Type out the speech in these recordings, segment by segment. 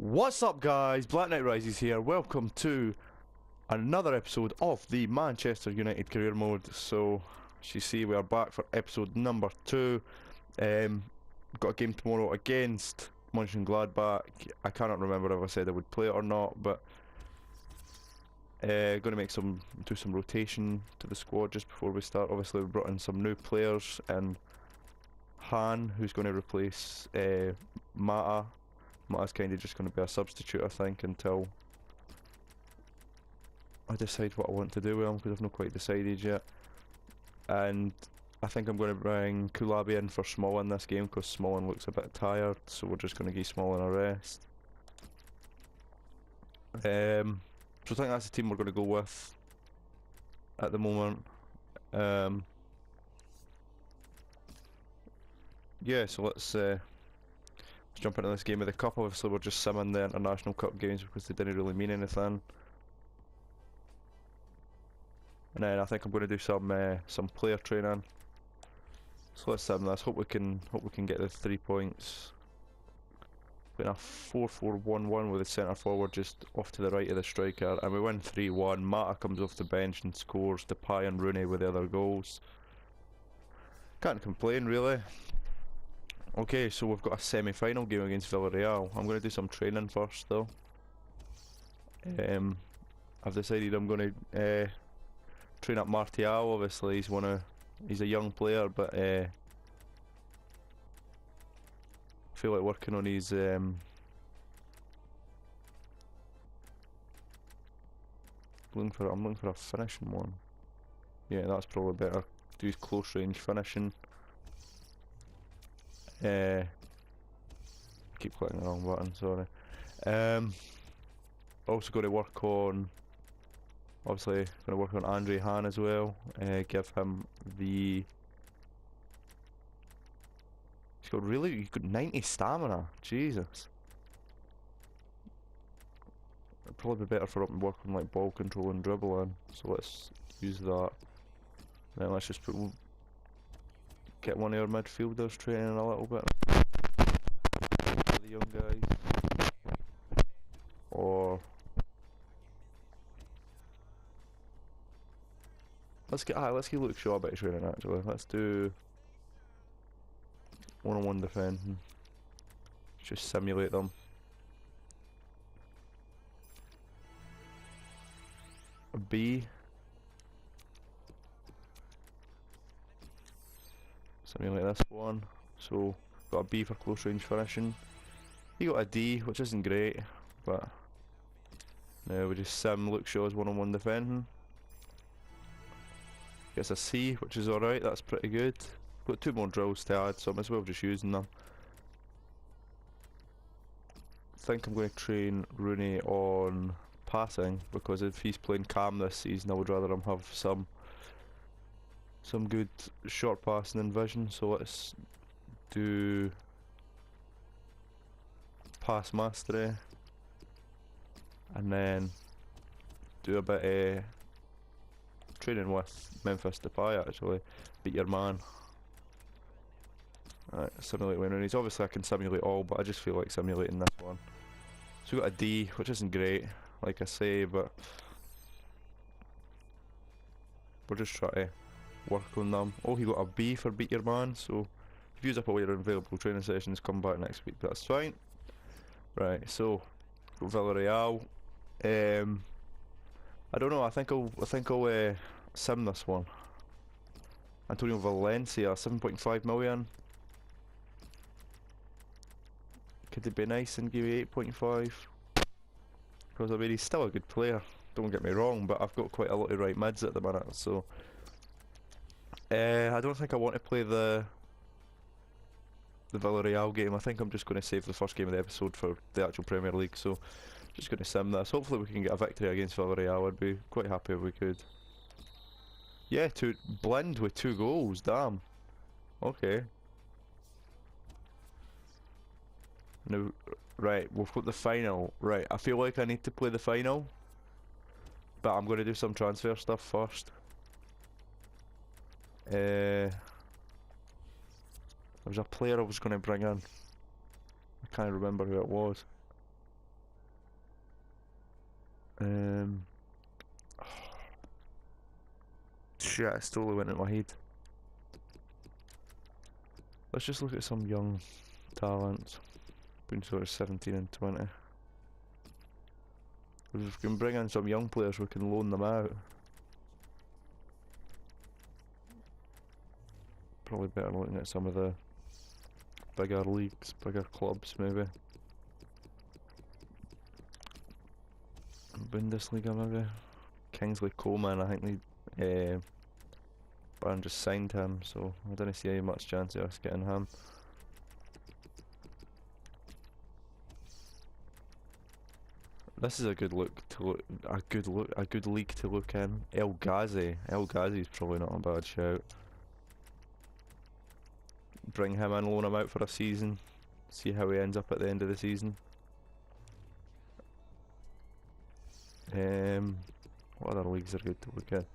What's up guys, Black Knight Rises here, welcome to another episode of the Manchester United career mode. So, as you see, we are back for episode number 2. Got a game tomorrow against Mönchengladbach. I cannot remember if I said I would play it or not, but going to do some rotation to the squad just before we start. Obviously we brought in some new players, and Han, who's going to replace Mata. Mata's kind of just going to be a substitute, I think, until I decide what I want to do with him, because I've not quite decided yet. And I think I'm going to bring Kulabi in for Small in this game, because Small looks a bit tired, so we're just going to give Small a rest. So I think that's the team we're going to go with at the moment. Yeah, so let's jump into this game of the cup. Obviously we're just simming the international cup games because they didn't really mean anything. And then I think I'm going to do some player training. So let's sim this. Hope we can get the 3 points. Playing a 4-4-1-1 with the centre forward just off to the right of the striker, and we win 3-1. Mata comes off the bench and scores. Depay and Rooney with the other goals. Can't complain really. Okay, so we've got a semi-final game against Villarreal. I'm going to do some training first though. I've decided I'm going to train up Martial. Obviously he's a young player, but I feel like working on his I'm looking for a finishing one. Yeah, that's probably better. Do his close range finishing. Keep clicking the wrong button, sorry. Also going to work on, obviously going to work on Andre Han as well. Give him the, he's got 90 stamina, Jesus. It'd probably be better for him to work on like ball control and dribbling, so let's use that. Then let's just get one of our midfielders training a little bit. The young guys. Or let's get Luke Shaw a bit of training actually. Let's do one-on-one defending. Just simulate them. A B. Simulate this one. So got a B for close range finishing. You got a D, which isn't great, but now we just sim Luke Shaw's one-on-one defending. Gets a C, which is alright, that's pretty good. Got 2 more drills to add, so I might as well just using them. I think I'm going to train Rooney on passing, because if he's playing Cam this season, I would rather him have some good short passing and vision. So let's do pass mastery, and then do a bit of training with Memphis Depay actually. Beat your man. Alright, simulate winning. Obviously I can simulate all, but I just feel like simulating this one. So we got a D, which isn't great, like I say, but we're just trying to work on them. Oh, he got a B for beat your man, so if you use up all your available training sessions, come back next week, that's fine. Right, so Villarreal. I don't know, I think I'll sim this one. Antonio Valencia, 7.5 million. Could it be nice and give me 8.5? Because I mean he's still a good player, don't get me wrong, but I've got quite a lot of right mids at the minute, so I don't think I want to play the Villarreal game. I think I'm just going to save the first game of the episode for the actual Premier League, so just going to sim this. Hopefully we can get a victory against Villarreal. I'd be quite happy if we could. Yeah, to blend with 2 goals, damn. Okay. Now, right, we've got the final. Right, I feel like I need to play the final, but I'm going to do some transfer stuff first. There was a player I was going to bring in. I can't remember who it was. Um, shit, it totally went in my head. Let's just look at some young talents. Between sort of 17 and 20. If we can bring in some young players, we can loan them out. Probably better looking at some of the bigger leagues, bigger clubs maybe. Bundesliga maybe. Kingsley Coman, I think Bayern just signed him, so I don't see any much chance of us getting him. This is a good look to look, a good league to look in. El Ghazi is probably not a bad shout. Bring him in, loan him out for a season, see how he ends up at the end of the season. What other leagues are good to look at?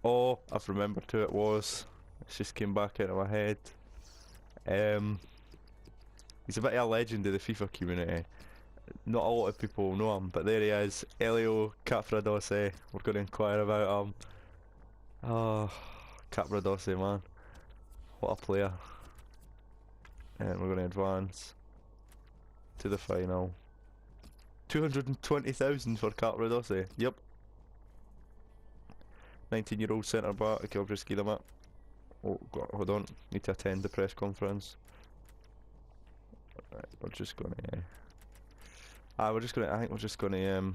Oh, I've remembered who it was. It's just came back into my head. He's a bit of a legend of the FIFA community. Not a lot of people know him, but there he is, Elio Capradossi. We're going to inquire about him. Oh, Capradossi, man. What a player. And we're going to advance to the final. 220,000 for Capradossi. Yep. 19-year-old centre back. Okay, I'll just give them up. Oh, God, hold on. Need to attend the press conference. Right, we're just going to. I think we're just gonna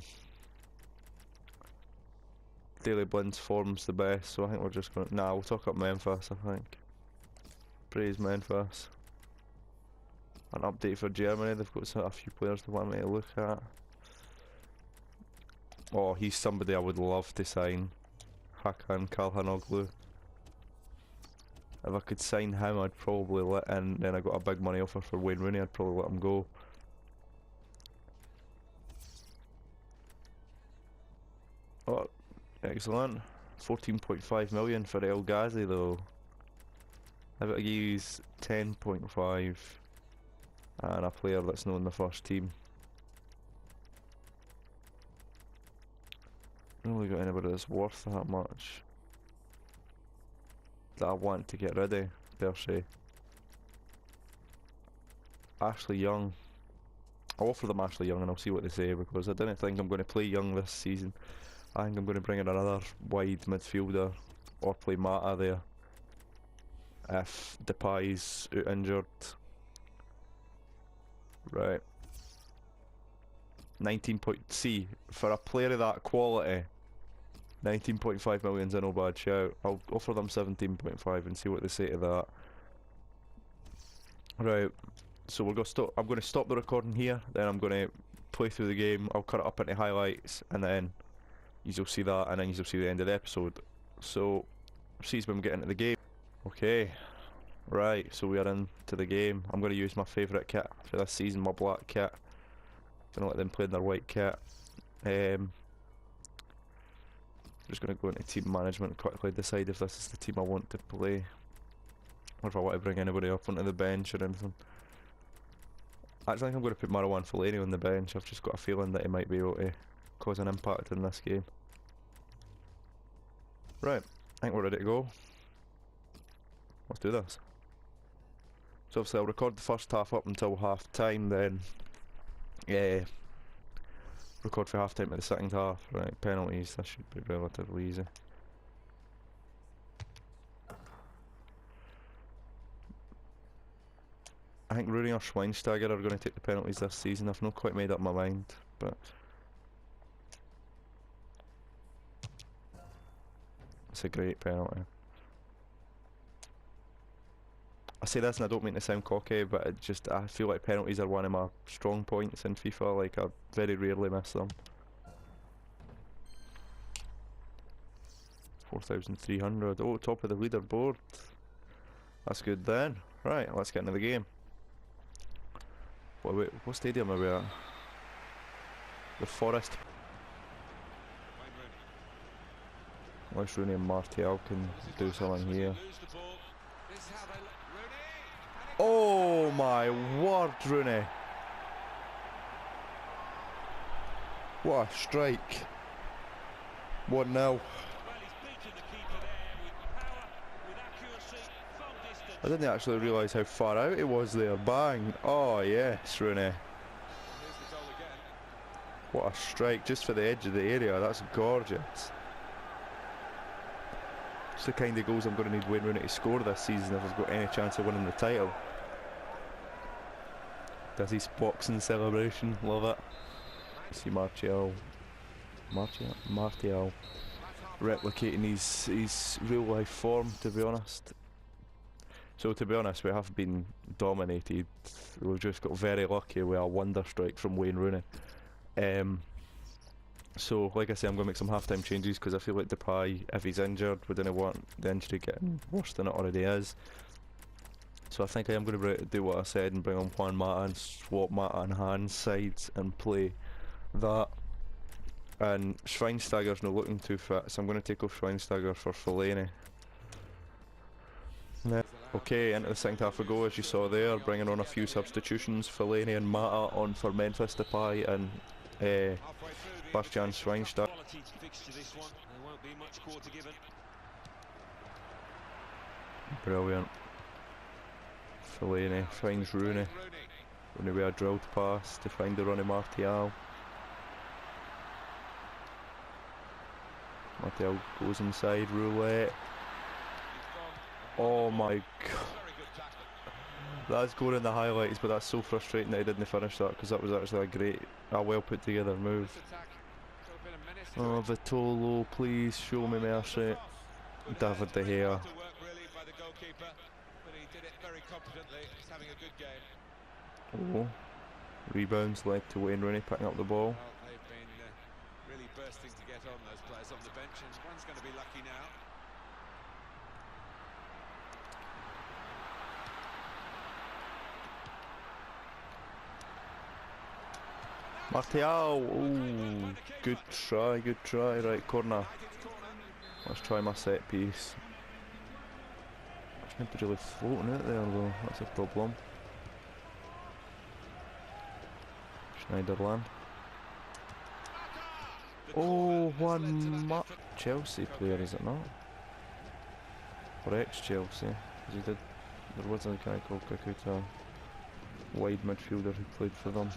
Daily Blind's form's the best, so I think we're just gonna we'll talk up Memphis, I think. Praise Memphis. An update for Germany, they've got a few players they want me to look at. Oh, he's somebody I would love to sign. Hakan Kalhanoglu. If I could sign him, I'd probably and then I got a big money offer for Wayne Rooney, I'd probably let him go. Oh, excellent. 14.5 million for El Ghazi though. I've got to use 10.5 and a player that's not in the first team. I don't really got anybody that's worth that much that I want to get rid of, per se. Ashley Young. I'll offer them Ashley Young and I'll see what they say, because I don't think I'm going to play Young this season. I think I'm going to bring in another wide midfielder or play Mata there if Depay's out injured. Right. 19. For a player of that quality, 19.5 million's a no bad shout. I'll offer them 17.5 and see what they say to that. Right. So we're gonna I'm going to stop the recording here. Then I'm going to play through the game. I'll cut it up into highlights, and then you'll see that, and then you'll see the end of the episode. So, see when we get into the game. Okay. Right. So we are into the game. I'm going to use my favourite kit for this season, my black kit. Gonna let them play in their white kit. Just gonna go into team management and quickly decide if this is the team I want to play, or if I want to bring anybody up onto the bench or anything. I think I'm going to put Marwan Fellaini on the bench. I've just got a feeling that he might be able to cause an impact in this game. Right, I think we're ready to go. Let's do this. So obviously I'll record the first half up until half time, then record for half time at the second half. Right, penalties, that should be relatively easy. I think Rooney or Schweinsteiger are going to take the penalties this season. I've not quite made up my mind, but it's a great penalty. I say this and I don't mean to sound cocky, but I feel like penalties are one of my strong points in FIFA. Like, I very rarely miss them. 4,300. Oh, top of the leaderboard. That's good then. Right, let's get into the game. Wait, what stadium are we at? The Forest. Unless Rooney and Martial can do something here. Oh my word, Rooney! What a strike. 1-0. I didn't actually realise how far out it was there. Bang. Oh yes, Rooney. What a strike, just for the edge of the area. That's gorgeous. It's the kind of goals I'm going to need Wayne Rooney to score this season if I've got any chance of winning the title. Does his boxing celebration, love it. See Martial replicating his real life form, to be honest. So to be honest, we have been dominated. We've just got very lucky with a wonder strike from Wayne Rooney. So like I say, I'm going to make some half-time changes because I feel like Depay, if he's injured, we don't want the injury getting worse than it already is. So I think I am going to do what I said and bring on Juan Mata and swap Mata and Hans sides and play that. And Schweinsteiger's not looking too fit, so I'm going to take off Schweinsteiger for Fellaini. Okay, into the second half we go, as you saw there, bringing on a few substitutions. Fellaini and Mata on for Memphis Depay and Bastian Schweinsteiger. Brilliant. Fellaini finds Rooney. Rooney with a drilled pass to find the Ronnie Martial. Martial goes inside, roulette. Oh my god. That's going in the highlights, but that's so frustrating that he didn't finish that, because that was actually a well put together move. Oh, Vitolo, please show me mercy. David De Gea. Oh, rebounds led to Wayne Rooney picking up the ball. Really bursting to get on those players on the bench, and one's going to be lucky now. Martial, ooh, good try, right corner. Let's try my set piece. It's meant to really floating out there though, that's a problem. Schneiderlin. Oh, Chelsea player, is it not? Or ex-Chelsea, because he did, there was a guy called Kakuta, wide midfielder who played for them.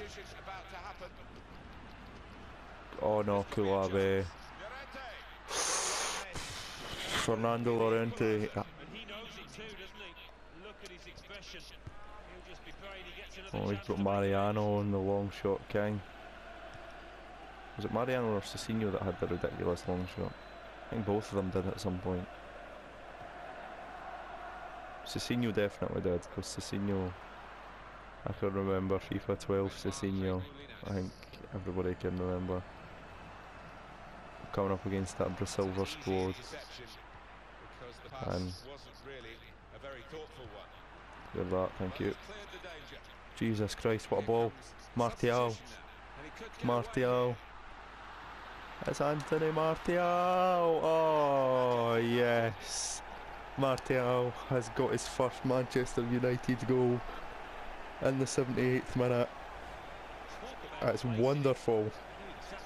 Oh no, Kulabe. Fernando Llorente. Oh, he's got Mariano on the long shot king. Was it Mariano or Cicinho that had the ridiculous long shot? I think both of them did at some point. Cicinho definitely did, because Cicinho, I can remember FIFA 12 Cicinho. I think everybody can remember coming up against that Brasilva squad. And good that, thank you. Jesus Christ, what a ball. Martial. It's Anthony Martial. Oh yes. Martial has got his first Manchester United goal in the 78th minute. That's wonderful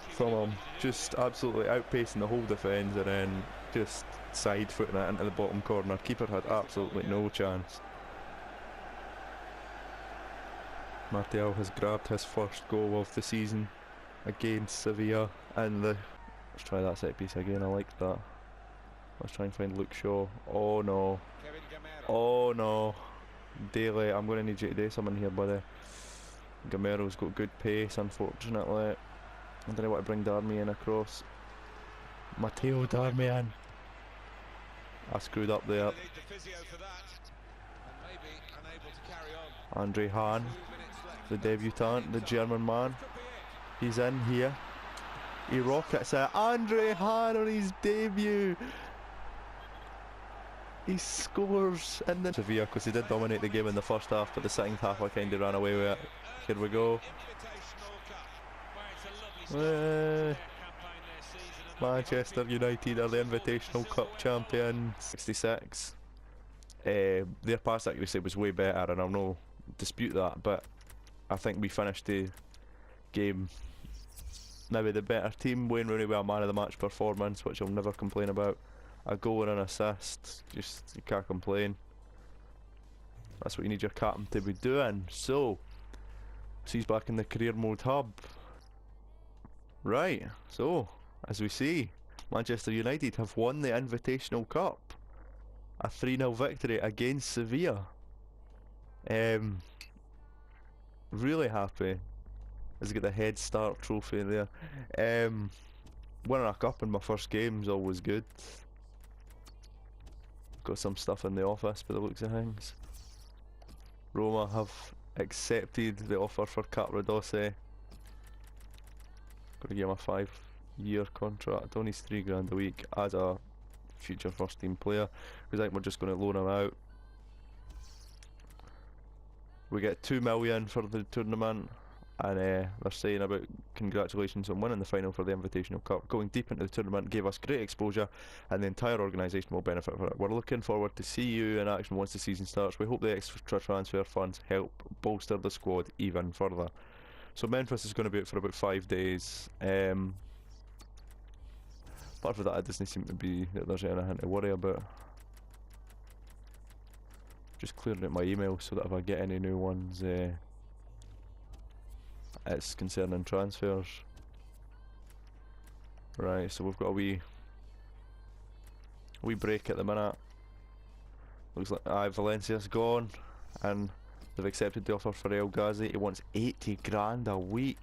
from him. Just absolutely outpacing the whole defence and then just side footing it into the bottom corner. Keeper had absolutely no chance. Martial has grabbed his first goal of the season against Sevilla and let's try that set piece again, I like that. Let's try and find Luke Shaw. Oh no. Oh no. Daly, I'm going to need you to do something here, buddy. Gamero's got good pace, unfortunately. I don't know what to bring Darmian across. Matteo Darmian. I screwed up there. Andre Hahn, the debutant, the German man. He's in here. He rockets it. Andre Hahn on his debut. He scores in the Sevilla, because he did dominate the game in the first half, but the second half I kind of ran away with it. Here we go. Manchester United are the Invitational Cup champions. 66. Their pass accuracy was way better, and I'll no dispute that, but I think we finished the game maybe the better team. Wayne Rooney with a man of the match performance, which I'll never complain about. A goal and an assist, just you can't complain. That's what you need your captain to be doing. So, he's back in the career mode hub. Right, so, as we see, Manchester United have won the Invitational Cup. A 3-0 victory against Sevilla. Really happy. Let's get the head start trophy there. Winning a cup in my first game is always good. Got some stuff in the office by the looks of things. Roma have accepted the offer for Capradossi. Gonna give him a 5-year contract. Only £3 grand a week as a future first team player. Because I think we're just going to loan him out. We get 2 million for the tournament. And they're saying about congratulations on winning the final for the Invitational Cup. Going deep into the tournament gave us great exposure and the entire organisation will benefit from it. We're looking forward to see you in action once the season starts. We hope the extra transfer funds help bolster the squad even further. So Memphis is going to be out for about 5 days. Apart from that, it doesn't seem to be that there's anything to worry about. Just clearing out my email so that if I get any new ones, it's concerning transfers. Right, so we've got a wee break at the minute. Looks like Valencia's gone and they've accepted the offer for El Ghazi. He wants 80 grand a week.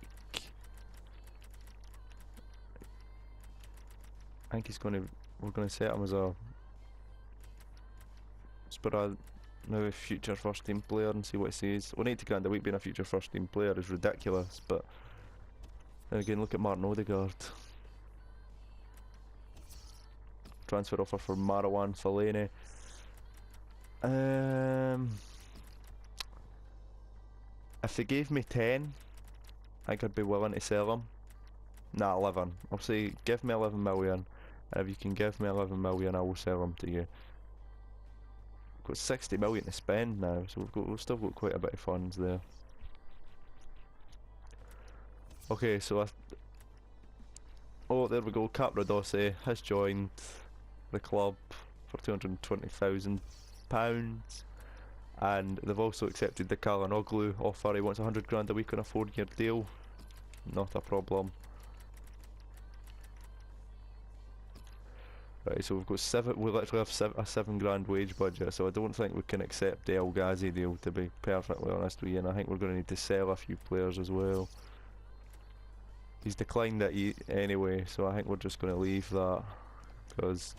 I think we're gonna set him as a now a future first team player and see what he says. Well, 80 grand a week being a future first team player is ridiculous, but then again, look at Martin Odegaard. Transfer offer for Marwan Fellaini. If they gave me 10, I think I'd be willing to sell him. Nah, 11. I'll say give me 11 million, and if you can give me 11 million, I will sell him to you. Got 60 million to spend now, so we've still got quite a bit of funds there. Okay, so oh, there we go. Capradossi has joined the club for £220,000, and they've also accepted the Calhanoglu offer. He wants 100 grand a week on a 4-year deal. Not a problem. Right, so we've got we literally have a £7 grand wage budget, so I don't think we can accept the El Ghazi deal, to be perfectly honest with you, and I think we're going to need to sell a few players as well. He's declined it anyway, so I think we're just going to leave that, because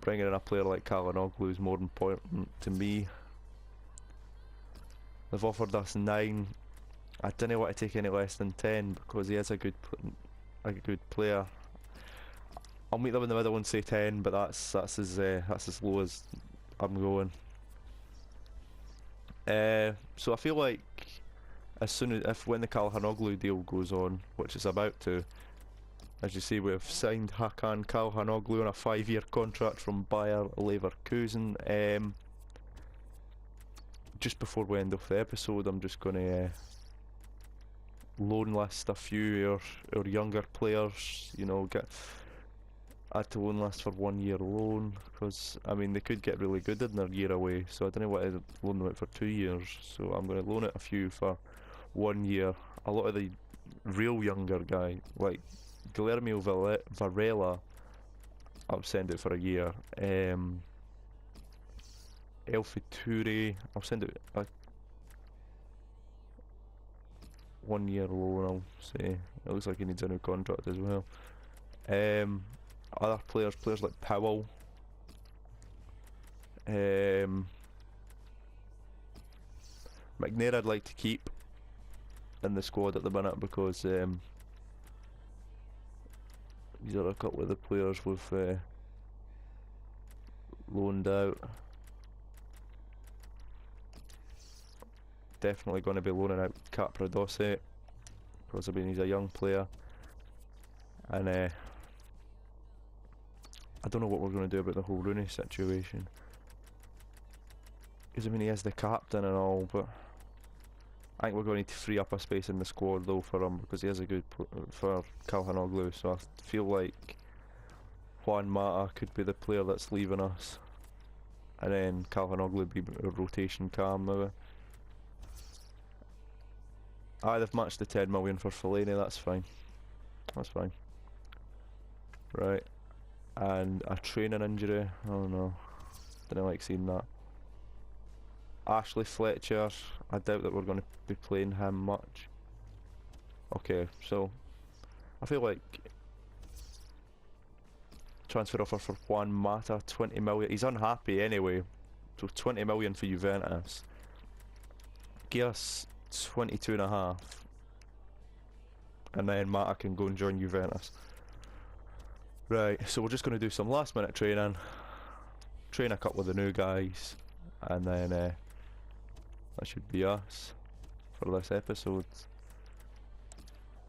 bringing in a player like Calhanoglu is more important to me. They've offered us 9. I didn't want to take any less than 10 because he is a good player. I'll meet them in the middle and say 10, but that's as low as I'm going. So I feel like when the Calhanoglu deal goes on, which it's about to, as you see, we've signed Hakan Calhanoglu on a 5-year contract from Bayer Leverkusen. Just before we end off the episode, I'm just going to loan list a few of our younger players. You know, add to loan list for 1-year loan, because I mean they could get really good in their year away, so I don't know what to loan them out for 2 years, so I'm going to loan out a few for 1 year. A lot of the real younger guy like Guillermo Varela I'll send it for a year. Elfi Toure, I'll send it a 1 year loan, I'll say. It looks like he needs a new contract as well. Other players like Powell. McNair I'd like to keep in the squad at the minute because these are a couple of the players we've loaned out. Definitely going to be loaning out Capradossi because I mean he's a young player, and I don't know what we're going to do about the whole Rooney situation, because I mean he is the captain and all, but I think we're going to need to free up a space in the squad though for him, because he is a good for Calhanoglu. So I feel like Juan Mata could be the player that's leaving us, and then Calhanoglu be a rotation cam maybe. Aye, they've matched the 10 million for Fellaini. That's fine. That's fine. Right. And a training injury. Oh no. Didn't like seeing that. Ashley Fletcher. I doubt that we're going to be playing him much. Okay, so I feel like transfer offer for Juan Mata, 20 million. He's unhappy anyway. So 20 million for Juventus. Give us 22.5. And then Mata can go and join Juventus. Right, so we're just going to do some last minute training. Train a couple of the new guys. And then that should be us for this episode.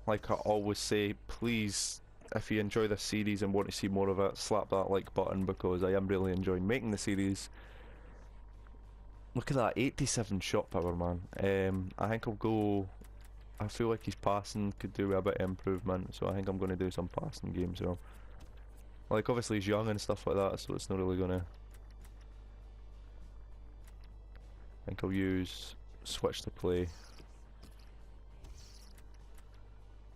Like I always say, please, if you enjoy this series and want to see more of it, slap that like button, because I am really enjoying making the series. Look at that, 87 shot power, man. I think I'll go... I feel like his passing could do a bit of improvement, so I think I'm going to do some passing games. So, like, obviously he's young and stuff like that, so it's not really going to... I think I'll use switch to play.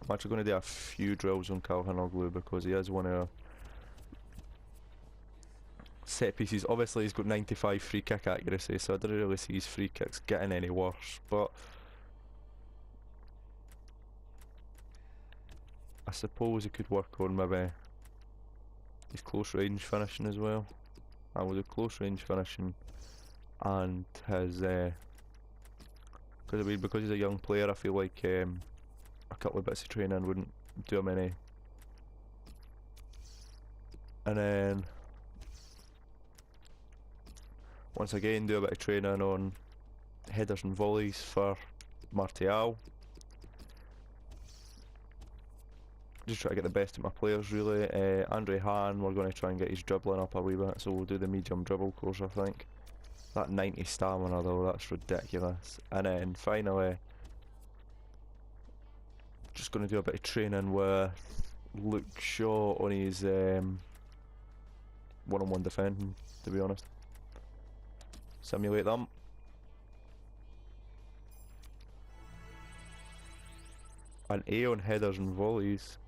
I'm actually going to do a few drills on Calhanoglu because he is one of our set pieces. Obviously he's got 95 free kick accuracy, so I don't really see his free kicks getting any worse, but I suppose he could work on maybe his close range finishing as well. I will do close range finishing and his because he's a young player, I feel like a couple of bits of training wouldn't do him any. And then once again do a bit of training on headers and volleys for Martial. Just try to get the best of my players really. Andre Hahn, we're going to try and get his dribbling up a wee bit, so we'll do the medium dribble course I think. That 90 stamina though, that's ridiculous. And then finally, just going to do a bit of training with Luke Shaw on his one-on-one defending, to be honest. Simulate them. An A on headers and volleys.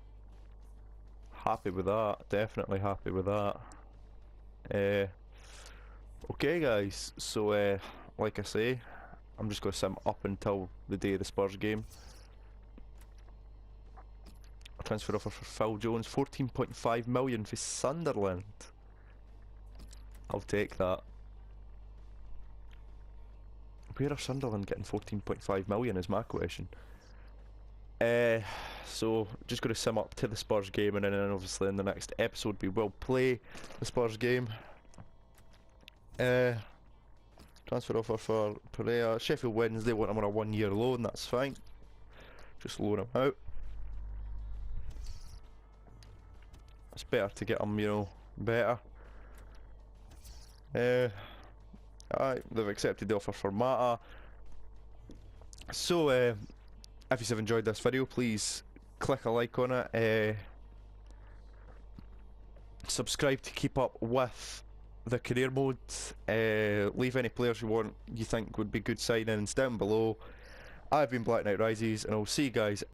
Happy with that, definitely happy with that. Okay guys, so like I say, I'm just going to sim up until the day of the Spurs game. A transfer offer for Phil Jones, 14.5 million for Sunderland. I'll take that. Where are Sunderland getting 14.5 million is my question. So just going to sim up to the Spurs game, and then obviously in the next episode we will play the Spurs game. Transfer offer for Pereira. Sheffield Wednesday want him on a 1-year loan, that's fine. Just loan him out. It's better to get him, you know, better. Alright, they've accepted the offer for Mata. So, if you have enjoyed this video, please click a like on it. Subscribe to keep up with the career mode. Leave any players you think would be good signings down below. I've been Black Knight Rises, and I'll see you guys